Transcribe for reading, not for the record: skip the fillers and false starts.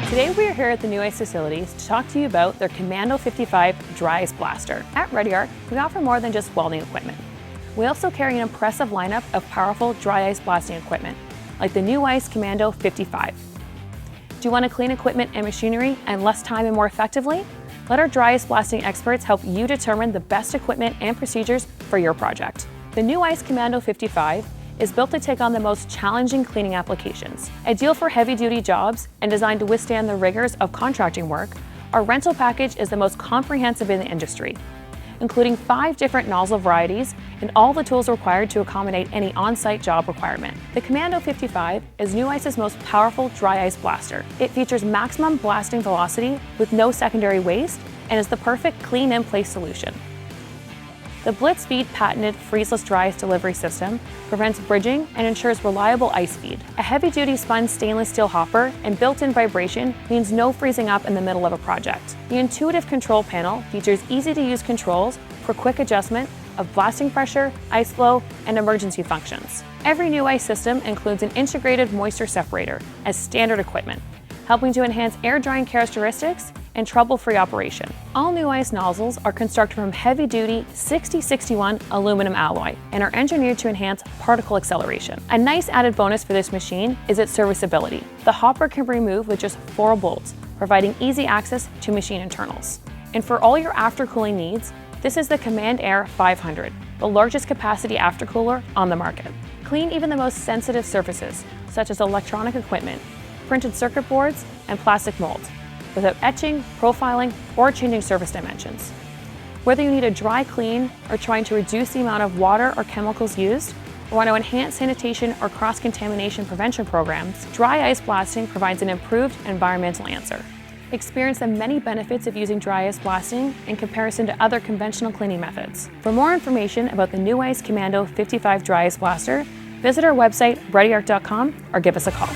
Today we are here at the New Ice facilities to talk to you about their COMMANDO 55 Dry Ice Blaster. At Ready Arc, we offer more than just welding equipment. We also carry an impressive lineup of powerful dry ice blasting equipment, like the New Ice COMMANDO 55. Do you want to clean equipment and machinery in less time and more effectively? Let our dry ice blasting experts help you determine the best equipment and procedures for your project. The New Ice COMMANDO 55 is built to take on the most challenging cleaning applications. Ideal for heavy-duty jobs and designed to withstand the rigors of contracting work, our rental package is the most comprehensive in the industry, including 5 different nozzle varieties and all the tools required to accommodate any on-site job requirement. The COMMANDO 55 is New Ice's most powerful dry ice blaster. It features maximum blasting velocity with no secondary waste and is the perfect clean-in-place solution. The BlitzFeed patented freezeless dry ice delivery system prevents bridging and ensures reliable ice feed. A heavy-duty spun stainless steel hopper and built-in vibration means no freezing up in the middle of a project. The intuitive control panel features easy-to-use controls for quick adjustment of blasting pressure, ice flow, and emergency functions. Every New Ice system includes an integrated moisture separator as standard equipment, helping to enhance air drying characteristics and trouble-free operation. All New Ice nozzles are constructed from heavy-duty 6061 aluminum alloy and are engineered to enhance particle acceleration. A nice added bonus for this machine is its serviceability. The hopper can be removed with just 4 bolts, providing easy access to machine internals. And for all your aftercooling needs, this is the Command Air 500, the largest capacity aftercooler on the market. Clean even the most sensitive surfaces, such as electronic equipment, printed circuit boards, and plastic molds, without etching, profiling, or changing surface dimensions. Whether you need a dry clean or trying to reduce the amount of water or chemicals used, or want to enhance sanitation or cross-contamination prevention programs, dry ice blasting provides an improved environmental answer. Experience the many benefits of using dry ice blasting in comparison to other conventional cleaning methods. For more information about the New Ice COMMANDO 55 Dry Ice Blaster, visit our website, readyarc.com, or give us a call.